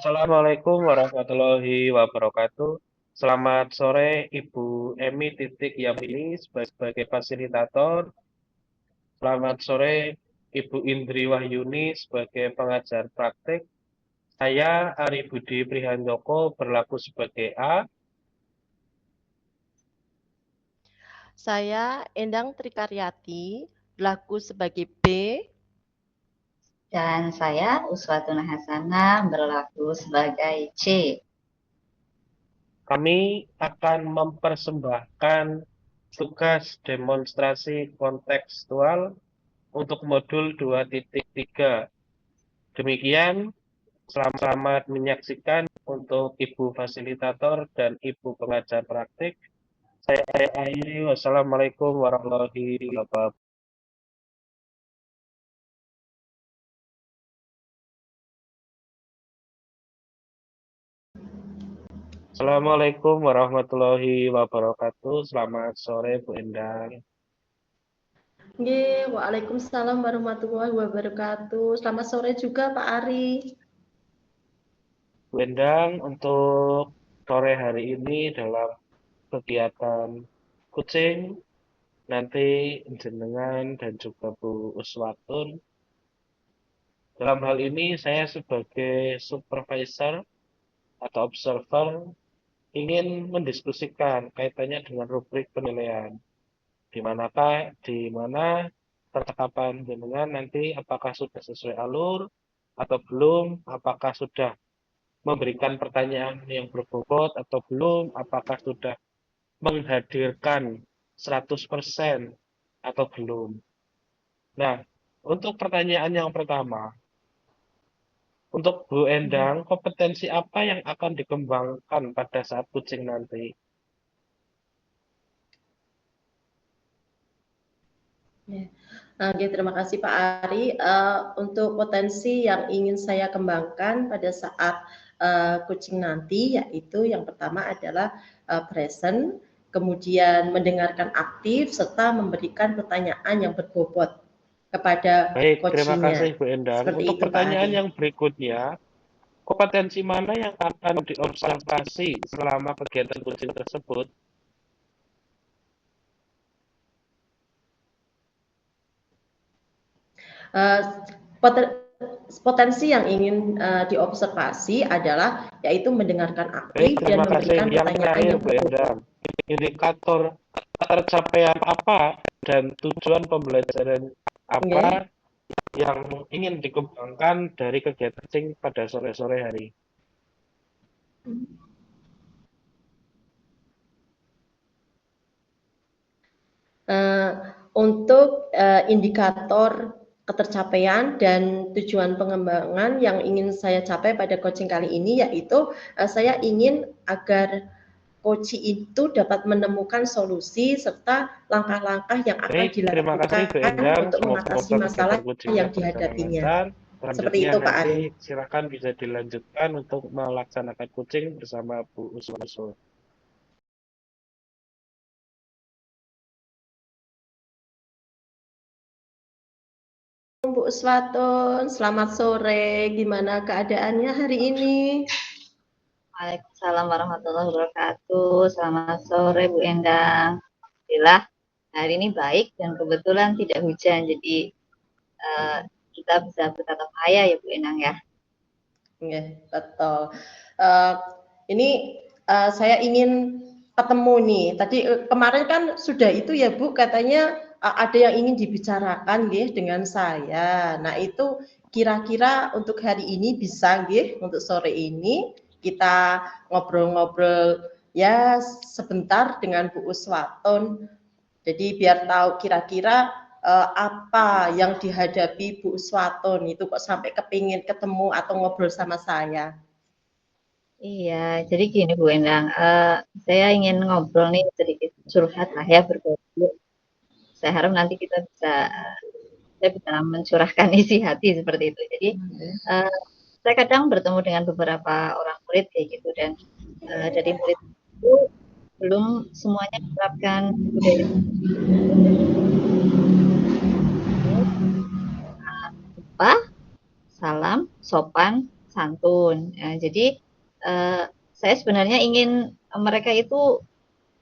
Assalamualaikum warahmatullahi wabarakatuh. Selamat sore Ibu Emi Titik Yamini sebagai fasilitator. Selamat sore Ibu Indri Wahyuni sebagai pengajar praktik. Saya Ari Budi Prihandoko berlaku sebagai A. Saya Endang Trikaryati, berlaku sebagai B. Dan saya Uswatuna Hasanah berlaku sebagai C. Kami akan mempersembahkan tugas demonstrasi kontekstual untuk modul 2.3. Demikian, selamat menyaksikan untuk Ibu Fasilitator dan Ibu Pengajar Praktik. Saya akhiri. Wassalamualaikum warahmatullahi wabarakatuh. Assalamualaikum warahmatullahi wabarakatuh. Selamat sore Bu Endang. Waalaikumsalam warahmatullahi wabarakatuh. Selamat sore juga Pak Ari. Bu Endang, untuk sore hari ini dalam kegiatan kucing, nanti jenengan dan juga Bu Uswatun. Dalam hal ini saya sebagai supervisor atau observer ingin mendiskusikan kaitannya dengan rubrik penilaian. Di mana percakapan jenengan nanti apakah sudah sesuai alur atau belum, apakah sudah memberikan pertanyaan yang berbobot atau belum, apakah sudah menghadirkan 100% atau belum. Nah, untuk pertanyaan yang pertama, untuk Bu Endang, kompetensi apa yang akan dikembangkan pada saat kucing nanti? Oke, terima kasih Pak Ari. Untuk potensi yang ingin saya kembangkan pada saat kucing nanti, yaitu yang pertama adalah present, kemudian mendengarkan aktif, serta memberikan pertanyaan yang berbobot kepada Baik, terima coachingnya. kasih Bu Endang. Seperti Untuk itu, Pak pertanyaan Ari. yang berikutnya, kompetensi mana yang akan diobservasi selama kegiatan kucing tersebut? Potensi yang ingin diobservasi adalah yaitu mendengarkan aktif Baik, dan terima kasih. memberikan Yang pertanyaan terakhir yang Bu berbobot. Endang, indikator tercapaian apa dan tujuan pembelajaran apa yang ingin dikembangkan dari kegiatan kucing pada sore-sore hari? Untuk indikator ketercapaian dan tujuan pengembangan yang ingin saya capai pada coaching kali ini, yaitu saya ingin agar coaching itu dapat menemukan solusi serta langkah-langkah yang akan Baik, terima kasih Bu dilakukan Endang. untuk mengatasi Semoga masalah kegiatan kucingnya yang berjalan dihadapinya. lancar. Seperti Selanjutnya itu, Pak nanti Ari. silakan bisa dilanjutkan untuk melaksanakan kucing bersama Bu Uswatun. Bu Uswatun, selamat sore. Gimana keadaannya hari ini? Waalaikumsalam warahmatullahi wabarakatuh. Selamat sore Bu Endang. Alhamdulillah hari ini baik dan kebetulan tidak hujan, jadi kita bisa bertatap muka ya Bu Endang ya. Ya, betul. Ini saya ingin ketemu nih. Tadi kemarin kan sudah itu ya Bu, katanya ada yang ingin dibicarakan nggih dengan saya. Nah, itu kira-kira untuk hari ini bisa nggih, untuk sore ini kita ngobrol-ngobrol ya sebentar dengan Bu Uswatun. Jadi biar tahu kira-kira apa yang dihadapi Bu Uswatun itu kok sampai kepingin ketemu atau ngobrol sama saya. Iya, jadi gini Bu Endang, saya ingin ngobrol nih sedikit curhat lah ya, berbagi. Saya harap nanti saya bisa mencurahkan isi hati seperti itu. Jadi saya kadang bertemu dengan beberapa orang murid kayak gitu, dan dari murid itu belum semuanya menerapkan budaya salam, sopan, santun. Jadi saya sebenarnya ingin mereka itu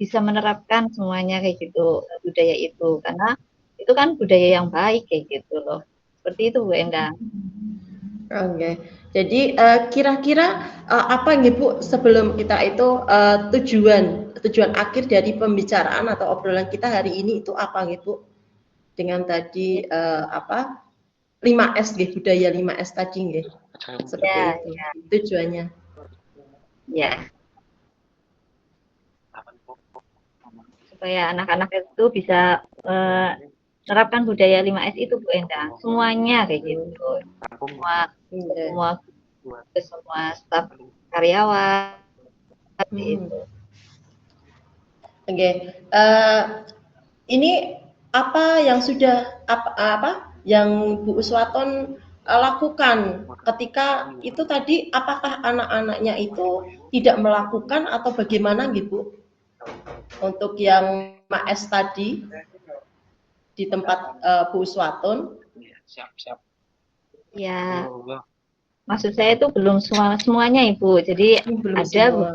bisa menerapkan semuanya kayak gitu, budaya itu, karena itu kan budaya yang baik kayak gitu loh. Seperti itu Bu Endang. Oke. Jadi kira-kira apa nih Bu sebelum kita itu tujuan akhir dari pembicaraan atau obrolan kita hari ini itu apa nih Bu? Dengan tadi apa 5S nggih, budaya 5S tadi nggih. Seperti Ya, itu ya, tujuannya. ya. Supaya anak-anak itu bisa menerapkan budaya 5S itu Bu Endang. Semuanya kayak gitu. Semua Iya. semua staf karyawan seperti itu. Oke. Ini apa yang sudah apa yang Bu Uswaton lakukan ketika itu tadi, apakah anak-anaknya itu tidak melakukan atau bagaimana gitu untuk yang MAS tadi di tempat Bu Uswaton? Siap. Ya, maksud saya itu belum semuanya Ibu. Jadi Belum ada semua.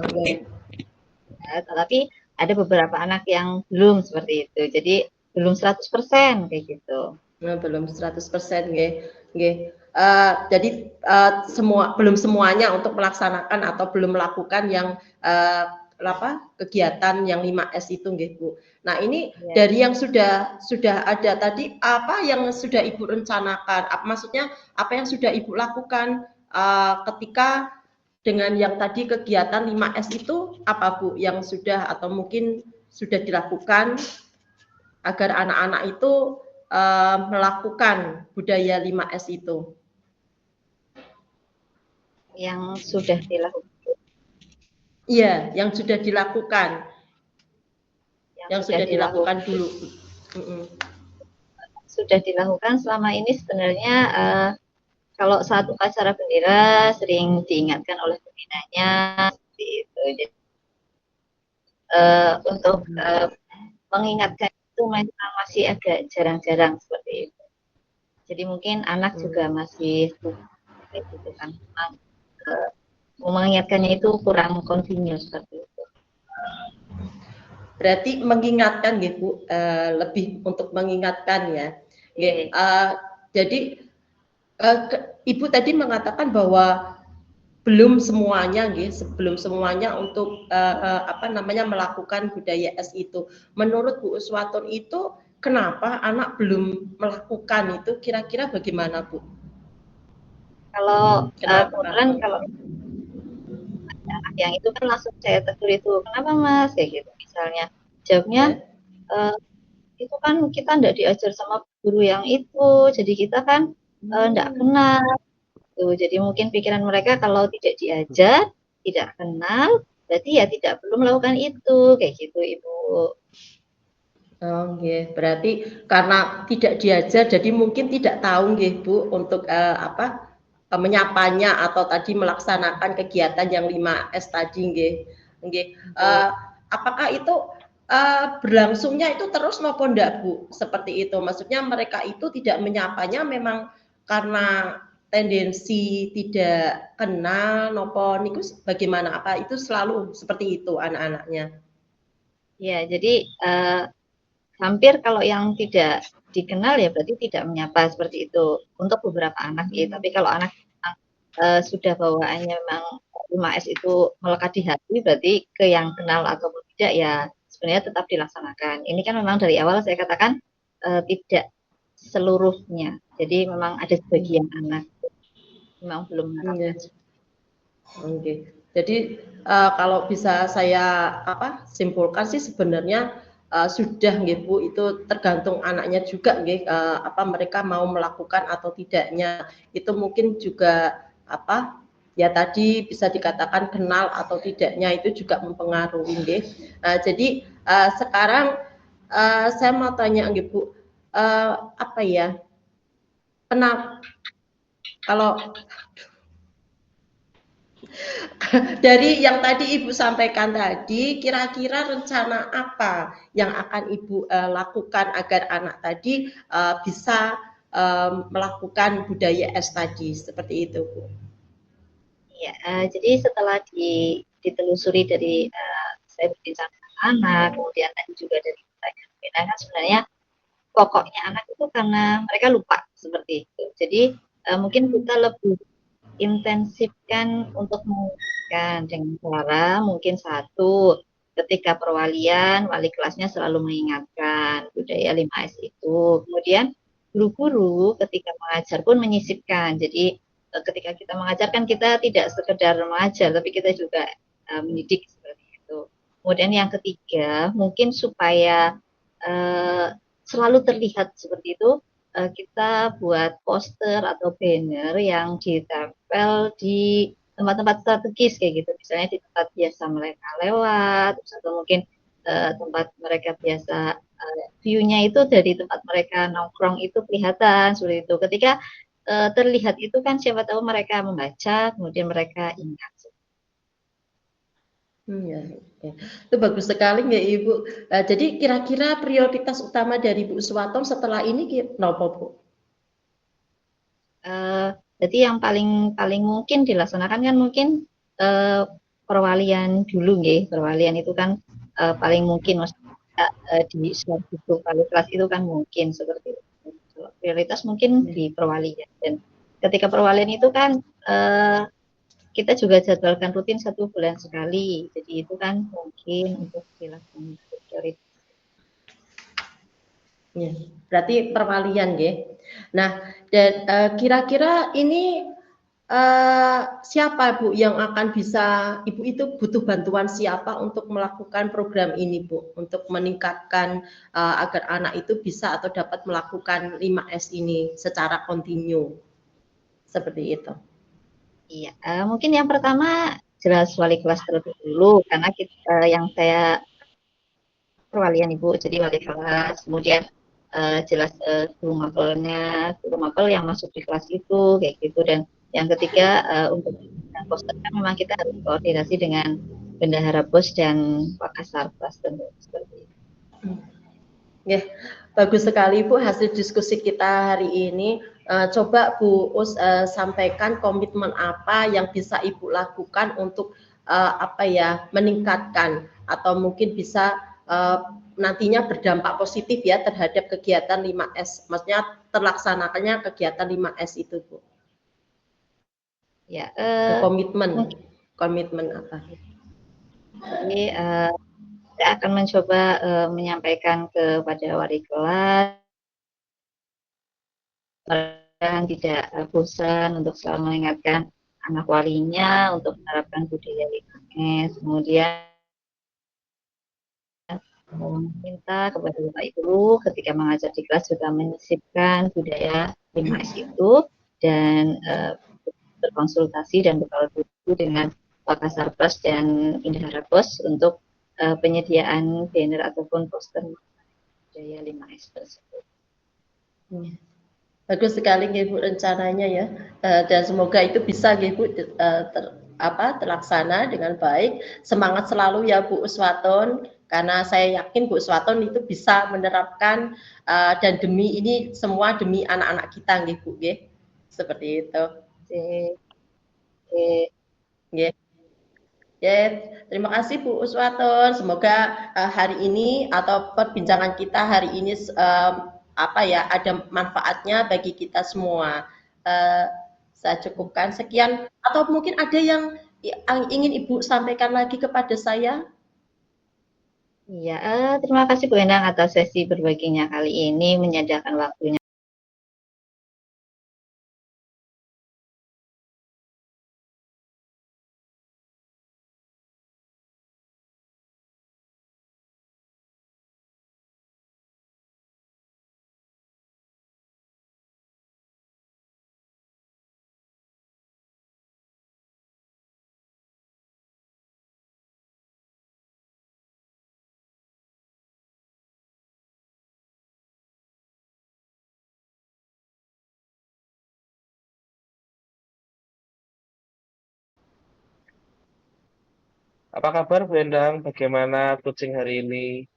tetapi ada beberapa anak yang belum seperti itu. Jadi belum 100% kayak gitu. Nah, belum 100% nggih. Nggih. Jadi belum semuanya untuk melaksanakan atau belum melakukan yang kegiatan yang 5S itu nggih, Bu. Nah, ini dari yang sudah ada tadi, apa yang sudah Ibu rencanakan? Maksudnya apa yang sudah Ibu lakukan ketika dengan yang tadi kegiatan 5S itu apa Bu yang sudah atau mungkin sudah dilakukan agar anak-anak itu melakukan budaya 5S itu? Yang sudah dilakukan. Iya, yang sudah dilakukan. Yang sudah dilakukan dulu. Sudah dilakukan selama ini sebenarnya kalau saat upacara bendera sering diingatkan oleh pembinanya seperti itu. Jadi untuk mengingatkan itu masih agak jarang-jarang seperti itu. Jadi mungkin anak juga masih kayak gitu kan. Mengingatkannya itu kurang kontinu seperti itu. Berarti mengingatkan gitu, lebih untuk mengingatkan ya. Jadi Ibu tadi mengatakan bahwa belum semuanya untuk melakukan budaya S itu. Menurut Bu Uswaton itu kenapa anak belum melakukan itu, kira-kira bagaimana Bu? Kalau kebetulan kalau anak yang itu kan langsung saya tegur itu, kenapa Mas kayak gitu misalnya, jawabnya itu kan kita tidak diajar sama guru yang itu, jadi kita kan tidak kenal. Tuh, jadi mungkin pikiran mereka kalau tidak diajar, tidak kenal, berarti ya tidak perlu melakukan itu, kayak gitu Ibu. Okay. Berarti karena tidak diajar, jadi mungkin tidak tahu nggih Bu untuk menyapanya atau tadi melaksanakan kegiatan yang 5S tadi nggih. Apakah itu berlangsungnya itu terus maupun enggak Bu? Seperti itu. Maksudnya mereka itu tidak menyapanya memang karena tendensi tidak kenal nopo niku bagaimana? Apa itu selalu seperti itu anak-anaknya? Ya, jadi hampir kalau yang tidak dikenal ya berarti tidak menyapa seperti itu untuk beberapa anak ya. Tapi kalau anak sudah bawaannya memang 5S itu melekat di hati, berarti ke yang kenal ataupun tidak ya sebenarnya tetap dilaksanakan. Ini kan memang dari awal saya katakan tidak seluruhnya. Jadi memang ada sebagian anak memang belum menerapkan. Oke. Jadi kalau bisa saya simpulkan sih sebenarnya sudah nggih Bu, itu tergantung anaknya juga nggih, mereka mau melakukan atau tidaknya. Itu mungkin juga ya tadi bisa dikatakan kenal atau tidaknya itu juga mempengaruhi nggih. Jadi sekarang saya mau tanya nggih Bu, kalau dari yang tadi Ibu sampaikan tadi, kira-kira rencana apa yang akan Ibu lakukan agar anak tadi bisa melakukan budaya S tadi, seperti itu Bu? Ya, jadi setelah ditelusuri dari saya berbincang dengan anak, kemudian tadi juga dari pertanyaan kan sebenarnya pokoknya anak itu karena mereka lupa seperti itu. Jadi mungkin kita lebih intensifkan untuk mengingatkan dengan cara mungkin satu ketika perwalian wali kelasnya selalu mengingatkan budaya 5S itu. Kemudian guru-guru ketika mengajar pun menyisipkan. Jadi ketika kita mengajar kan kita tidak sekedar mengajar tapi kita juga mendidik seperti itu. Kemudian yang ketiga mungkin supaya selalu terlihat seperti itu kita buat poster atau banner yang ditempel di tempat-tempat strategis kayak gitu, misalnya di tempat biasa mereka lewat, atau mungkin tempat mereka biasa view-nya itu dari tempat mereka nongkrong itu kelihatan seperti itu. Ketika terlihat itu kan siapa tahu mereka membaca, kemudian mereka ingat. Ya, ya. Itu bagus sekali ya Ibu. Jadi kira-kira prioritas utama dari Bu Suwaton setelah ini kenapa Bu? Jadi yang paling mungkin dilaksanakan kan mungkin perwalian dulu nggih. Perwalian itu kan paling mungkin maksudnya di suatu wali kelas itu kan mungkin seperti itu. Prioritas mungkin di perwalian, dan ketika perwalian itu kan kita juga jadwalkan rutin 1 bulan sekali. Jadi itu kan mungkin untuk dilakukan prioritas. Ya, berarti perwalian nggih. Nah, dan kira-kira ini siapa Bu yang akan bisa, Ibu itu butuh bantuan siapa untuk melakukan program ini Bu, untuk meningkatkan agar anak itu bisa atau dapat melakukan 5S ini secara kontinu seperti itu. Iya, mungkin yang pertama jelas wali kelas terlebih dulu, karena kita, yang saya perwalian Ibu, jadi wali kelas, kemudian jelas guru mapel yang masuk di kelas itu, kayak gitu. Dan yang ketiga untuk poster kan memang kita harus koordinasi dengan bendahara BOS dan Pak Kasarbas tentu seperti itu. Ya, bagus sekali Bu hasil diskusi kita hari ini. Coba Bu Us sampaikan komitmen apa yang bisa Ibu lakukan untuk meningkatkan atau mungkin bisa nantinya berdampak positif ya terhadap kegiatan 5S. Maksudnya terlaksanakannya kegiatan 5S itu Bu. Ya, komitmen apa? Jadi saya akan mencoba menyampaikan kepada wali kelas dan tidak bosan untuk selalu mengingatkan anak walinya untuk menerapkan budaya 5S. Kemudian meminta kepada Bapak Ibu ketika mengajar di kelas juga menyisipkan budaya 5S itu dan berkonsultasi dan berkolaborasi dengan Pak Kasarbas dan Indahara BOS untuk penyediaan banner ataupun poster budaya 5S tersebut. Bagus sekali Bu rencananya ya, dan semoga itu bisa Bu terlaksana dengan baik. Semangat selalu ya Bu Uswaton, karena saya yakin Bu Uswaton itu bisa menerapkan dan demi ini semua demi anak-anak kita Bu seperti itu. Ya, terima kasih Bu Uswaton. Semoga hari ini atau perbincangan kita hari ini ada manfaatnya bagi kita semua. Saya cukupkan sekian, atau mungkin ada yang ingin Ibu sampaikan lagi kepada saya? Iya, terima kasih Bu Endang atas sesi berbaginya kali ini, menyediakan waktunya. Apa kabar Bu Endang? Bagaimana coaching hari ini?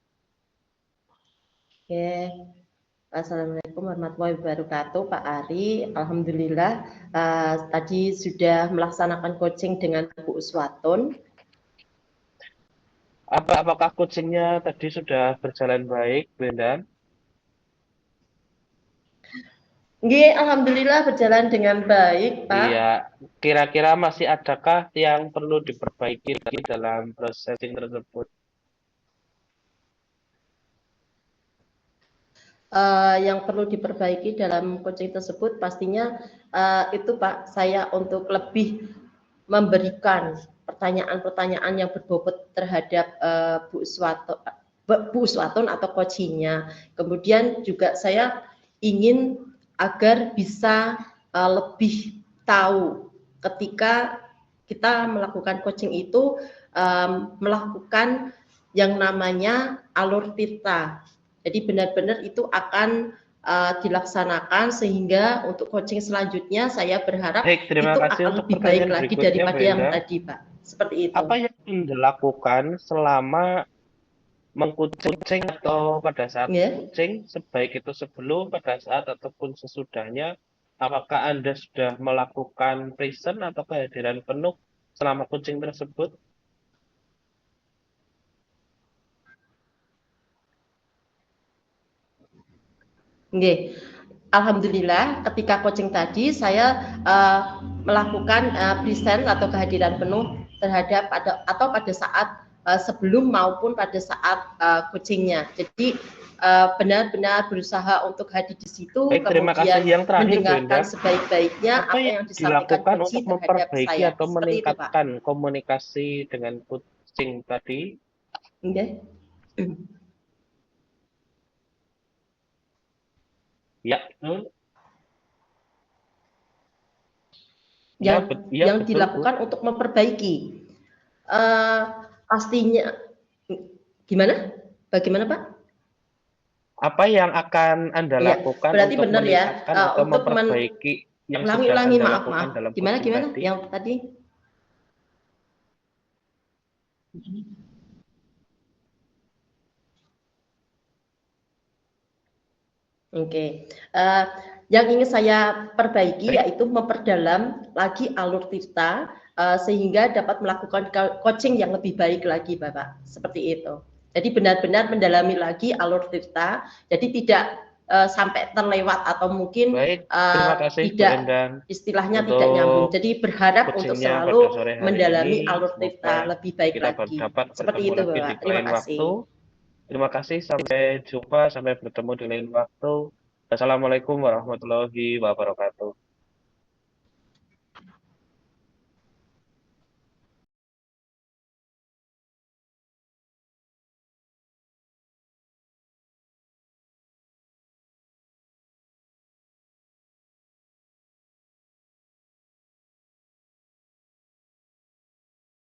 Oke. Assalamualaikum warahmatullahi wabarakatuh, Pak Ari. Alhamdulillah, tadi sudah melaksanakan coaching dengan Bu Uswatun. Apakah coachingnya tadi sudah berjalan baik, Bu Endah? Nggih, alhamdulillah berjalan dengan baik, Pak. Iya, kira-kira masih adakah yang perlu diperbaiki lagi dalam processing tersebut? Yang perlu diperbaiki dalam coaching tersebut pastinya itu Pak, saya untuk lebih memberikan pertanyaan-pertanyaan yang berbobot terhadap Bu Uswatun atau coachingnya. Kemudian juga saya ingin agar bisa lebih tahu ketika kita melakukan coaching itu melakukan yang namanya alur tirta. Jadi benar-benar itu akan dilaksanakan sehingga untuk coaching selanjutnya saya berharap Baik, terima itu kasih akan untuk lebih baik pertanyaan lagi berikutnya, Bu daripada yang Endah. tadi, Pak. Seperti itu. Apa yang Anda lakukan selama mengkucing atau pada saat Ya. kucing, baik itu sebelum, pada saat, ataupun sesudahnya? Apakah Anda sudah melakukan present atau kehadiran penuh selama kucing tersebut? Nggih. Alhamdulillah ketika coaching tadi saya melakukan present atau kehadiran penuh terhadap pada saat sebelum maupun pada saat coachingnya. Jadi benar-benar berusaha untuk hadir di situ, Baik, terima kasih. kemudian Yang terakhir, Bu mendengarkan Endah, sebaik-baiknya apa apa yang yang disampaikan dilakukan coach untuk terhadap memperbaiki saya. atau Seperti itu, Pak. meningkatkan komunikasi dengan kucing tadi? Nggih. Ya, betul. Yang Ya, betul, Bu. dilakukan untuk memperbaiki. Pastinya gimana? Bagaimana, Pak? Apa yang akan Anda Iya, lakukan berarti untuk benar ya, meningkatkan atau untuk memperbaiki yang sedang ulangi-ulangi, Anda maaf. lakukan dalam Gimana coaching tadi? yang tadi? Oke, yang ingin saya perbaiki Baik. yaitu memperdalam lagi alur tirta sehingga dapat melakukan coaching yang lebih baik lagi, Bapak. Seperti itu. Jadi benar-benar mendalami lagi alur tirta, jadi tidak sampai terlewat atau mungkin Baik, terima kasih Bu tidak Endang istilahnya tidak nyambung. untuk Jadi berharap untuk coachingnya selalu pada sore hari mendalami ini. alur Semoga tirta lebih baik kita lagi. dapat Seperti bertemu itu, lagi di Bapak. Terima lain kasih. waktu. Terima kasih, sampai jumpa, sampai bertemu di lain waktu. Assalamualaikum warahmatullahi wabarakatuh.